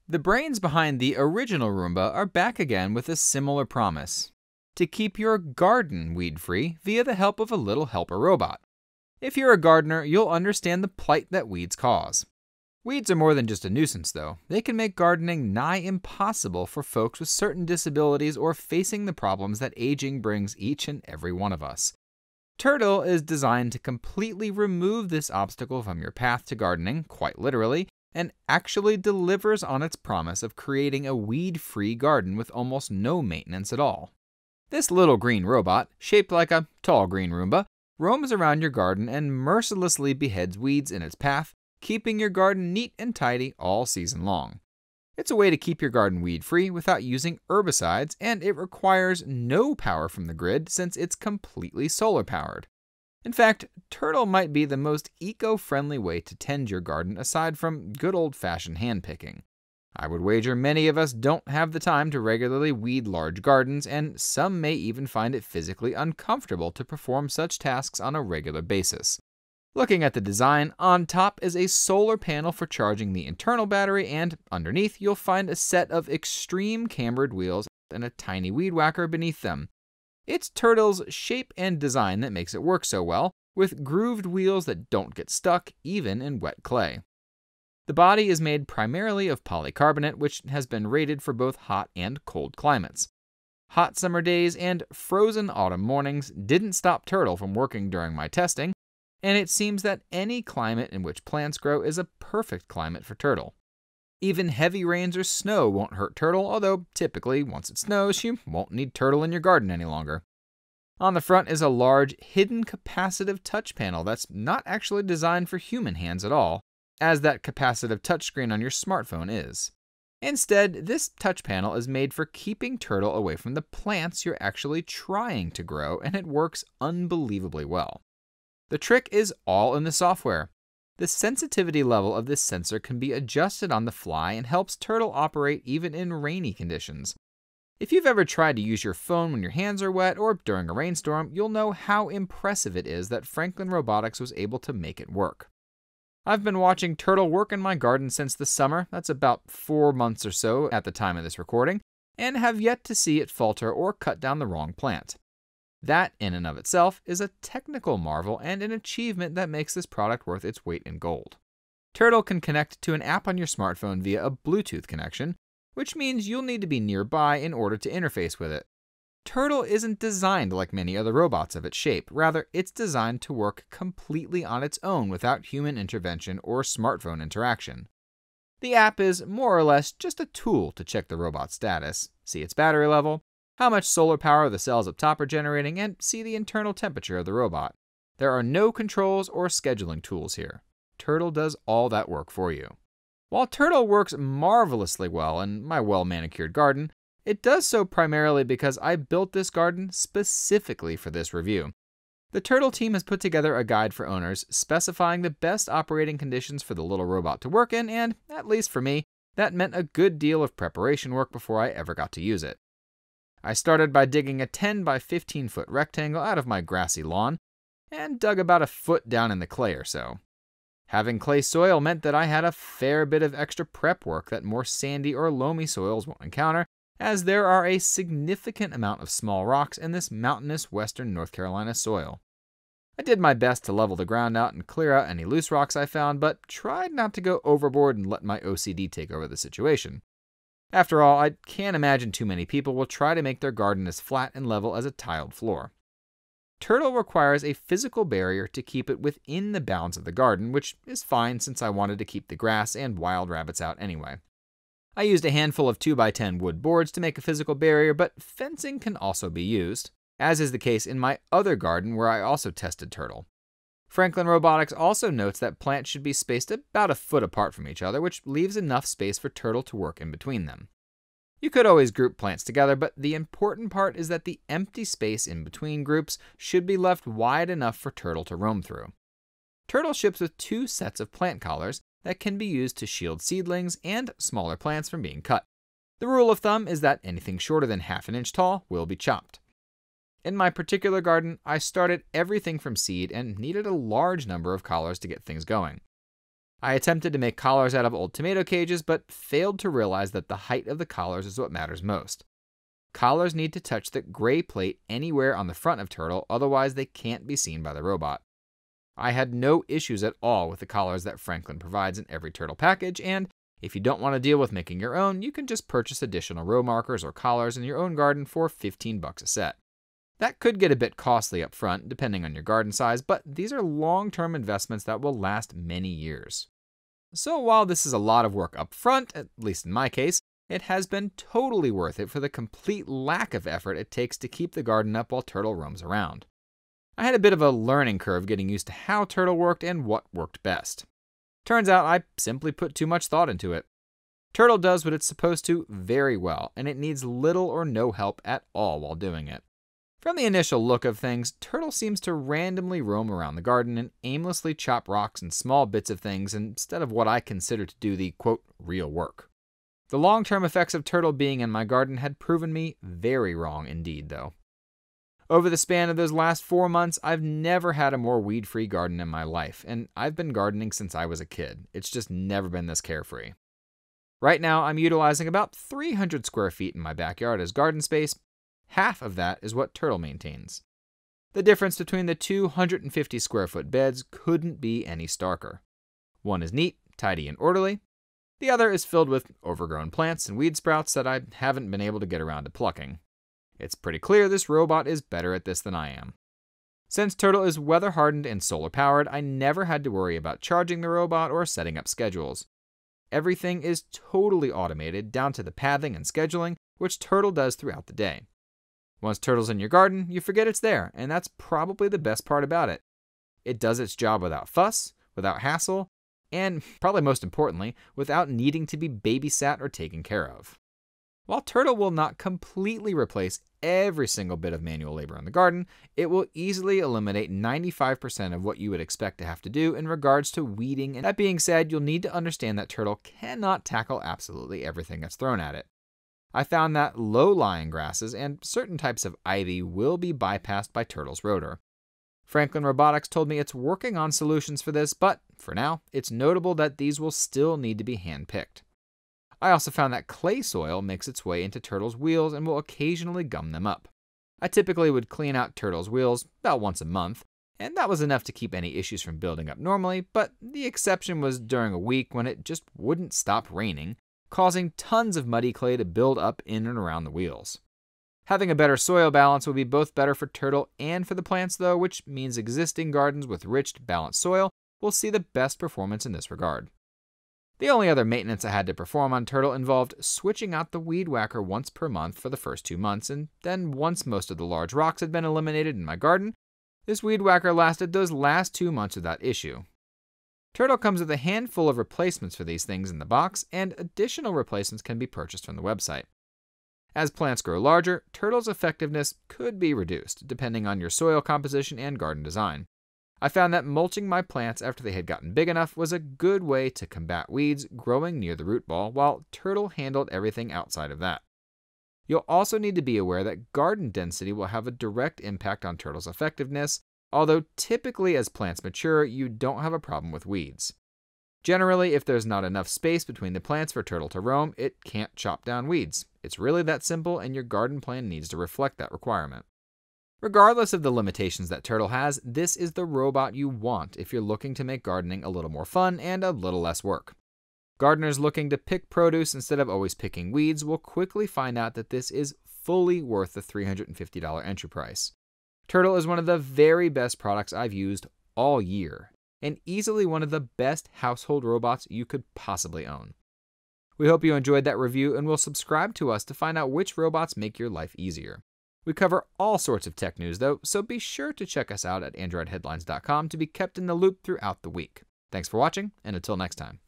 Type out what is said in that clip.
The brains behind the original Roomba are back again with a similar promise: to keep your garden weed-free via the help of a little helper robot. If you're a gardener, you'll understand the plight that weeds cause. Weeds are more than just a nuisance, though. They can make gardening nigh impossible for folks with certain disabilities or facing the problems that aging brings each and every one of us. Tertill is designed to completely remove this obstacle from your path to gardening, quite literally, and actually delivers on its promise of creating a weed-free garden with almost no maintenance at all. This little green robot, shaped like a tall green Roomba, roams around your garden and mercilessly beheads weeds in its path, keeping your garden neat and tidy all season long. It's a way to keep your garden weed-free without using herbicides, and it requires no power from the grid since it's completely solar-powered. In fact, Tertill might be the most eco-friendly way to tend your garden aside from good old-fashioned hand-picking. I would wager many of us don't have the time to regularly weed large gardens, and some may even find it physically uncomfortable to perform such tasks on a regular basis. Looking at the design, on top is a solar panel for charging the internal battery, and underneath you'll find a set of extreme cambered wheels and a tiny weed whacker beneath them. It's Tertill's shape and design that makes it work so well, with grooved wheels that don't get stuck even in wet clay. The body is made primarily of polycarbonate, which has been rated for both hot and cold climates. Hot summer days and frozen autumn mornings didn't stop Tertill from working during my testing, and it seems that any climate in which plants grow is a perfect climate for Tertill. Even heavy rains or snow won't hurt Tertill, although typically, once it snows, you won't need Tertill in your garden any longer. On the front is a large, hidden capacitive touch panel that's not actually designed for human hands at all, as that capacitive touchscreen on your smartphone is. Instead, this touch panel is made for keeping Tertill away from the plants you're actually trying to grow, and it works unbelievably well. The trick is all in the software. The sensitivity level of this sensor can be adjusted on the fly and helps Tertill operate even in rainy conditions. If you've ever tried to use your phone when your hands are wet or during a rainstorm, you'll know how impressive it is that Franklin Robotics was able to make it work. I've been watching Tertill work in my garden since the summer, that's about 4 months or so at the time of this recording, and have yet to see it falter or cut down the wrong plant. That, in and of itself, is a technical marvel and an achievement that makes this product worth its weight in gold. Tertill can connect to an app on your smartphone via a Bluetooth connection, which means you'll need to be nearby in order to interface with it. Tertill isn't designed like many other robots of its shape. Rather, it's designed to work completely on its own without human intervention or smartphone interaction. The app is more or less just a tool to check the robot's status, see its battery level, how much solar power the cells up top are generating, and see the internal temperature of the robot. There are no controls or scheduling tools here. Tertill does all that work for you. While Tertill works marvelously well in my well-manicured garden, it does so primarily because I built this garden specifically for this review. The Tertill team has put together a guide for owners specifying the best operating conditions for the little robot to work in, and, at least for me, that meant a good deal of preparation work before I ever got to use it. I started by digging a 10 by 15 foot rectangle out of my grassy lawn, and dug about a foot down in the clay or so. Having clay soil meant that I had a fair bit of extra prep work that more sandy or loamy soils won't encounter, as there are a significant amount of small rocks in this mountainous western North Carolina soil. I did my best to level the ground out and clear out any loose rocks I found, but tried not to go overboard and let my OCD take over the situation. After all, I can't imagine too many people will try to make their garden as flat and level as a tiled floor. Tertill requires a physical barrier to keep it within the bounds of the garden, which is fine since I wanted to keep the grass and wild rabbits out anyway. I used a handful of 2x10 wood boards to make a physical barrier, but fencing can also be used, as is the case in my other garden where I also tested Tertill. Franklin Robotics also notes that plants should be spaced about a foot apart from each other, which leaves enough space for Tertill to work in between them. You could always group plants together, but the important part is that the empty space in between groups should be left wide enough for Tertill to roam through. Tertill ships with 2 sets of plant collars that can be used to shield seedlings and smaller plants from being cut. The rule of thumb is that anything shorter than half an inch tall will be chopped. In my particular garden, I started everything from seed and needed a large number of collars to get things going. I attempted to make collars out of old tomato cages, but failed to realize that the height of the collars is what matters most. Collars need to touch the gray plate anywhere on the front of Tertill, otherwise they can't be seen by the robot. I had no issues at all with the collars that Franklin provides in every Tertill package, and if you don't want to deal with making your own, you can just purchase additional row markers or collars in your own garden for $15 a set. That could get a bit costly up front, depending on your garden size, but these are long-term investments that will last many years. So while this is a lot of work up front, at least in my case, it has been totally worth it for the complete lack of effort it takes to keep the garden up while Tertill roams around. I had a bit of a learning curve getting used to how Tertill worked and what worked best. Turns out I simply put too much thought into it. Tertill does what it's supposed to very well, and it needs little or no help at all while doing it. From the initial look of things, Tertill seems to randomly roam around the garden and aimlessly chop rocks and small bits of things instead of what I consider to do the, quote, real work. The long-term effects of Tertill being in my garden had proven me very wrong indeed, though. Over the span of those last 4 months, I've never had a more weed-free garden in my life, and I've been gardening since I was a kid. It's just never been this carefree. Right now, I'm utilizing about 300 square feet in my backyard as garden space. Half of that is what Tertill maintains. The difference between the 250 square foot beds couldn't be any starker. One is neat, tidy, and orderly. The other is filled with overgrown plants and weed sprouts that I haven't been able to get around to plucking. It's pretty clear this robot is better at this than I am. Since Tertill is weather hardened and solar powered, I never had to worry about charging the robot or setting up schedules. Everything is totally automated down to the pathing and scheduling, which Tertill does throughout the day. Once Tertill's in your garden, you forget it's there, and that's probably the best part about it. It does its job without fuss, without hassle, and, probably most importantly, without needing to be babysat or taken care of. While Tertill will not completely replace every single bit of manual labor in the garden, it will easily eliminate 95% of what you would expect to have to do in regards to weeding, and that being said, you'll need to understand that Tertill cannot tackle absolutely everything that's thrown at it. I found that low-lying grasses and certain types of ivy will be bypassed by Tertill's rotor. Franklin Robotics told me it's working on solutions for this, but for now, it's notable that these will still need to be hand-picked. I also found that clay soil makes its way into Tertill's wheels and will occasionally gum them up. I typically would clean out Tertill's wheels about once a month, and that was enough to keep any issues from building up normally, but the exception was during a week when it just wouldn't stop raining, causing tons of muddy clay to build up in and around the wheels. Having a better soil balance will be both better for Tertill and for the plants though, which means existing gardens with rich, balanced soil will see the best performance in this regard. The only other maintenance I had to perform on Tertill involved switching out the weed whacker once per month for the first 2 months, and then once most of the large rocks had been eliminated in my garden, this weed whacker lasted those last 2 months without issue. Tertill comes with a handful of replacements for these things in the box, and additional replacements can be purchased from the website. As plants grow larger, Tertill's effectiveness could be reduced, depending on your soil composition and garden design. I found that mulching my plants after they had gotten big enough was a good way to combat weeds growing near the root ball, while Tertill handled everything outside of that. You'll also need to be aware that garden density will have a direct impact on Tertill's effectiveness, although typically as plants mature, you don't have a problem with weeds. Generally, if there's not enough space between the plants for Tertill to roam, it can't chop down weeds. It's really that simple, and your garden plan needs to reflect that requirement. Regardless of the limitations that Tertill has, this is the robot you want if you're looking to make gardening a little more fun and a little less work. Gardeners looking to pick produce instead of always picking weeds will quickly find out that this is fully worth the $350 entry price. Tertill is one of the very best products I've used all year, and easily one of the best household robots you could possibly own. We hope you enjoyed that review and will subscribe to us to find out which robots make your life easier. We cover all sorts of tech news though, so be sure to check us out at androidheadlines.com to be kept in the loop throughout the week. Thanks for watching, and until next time.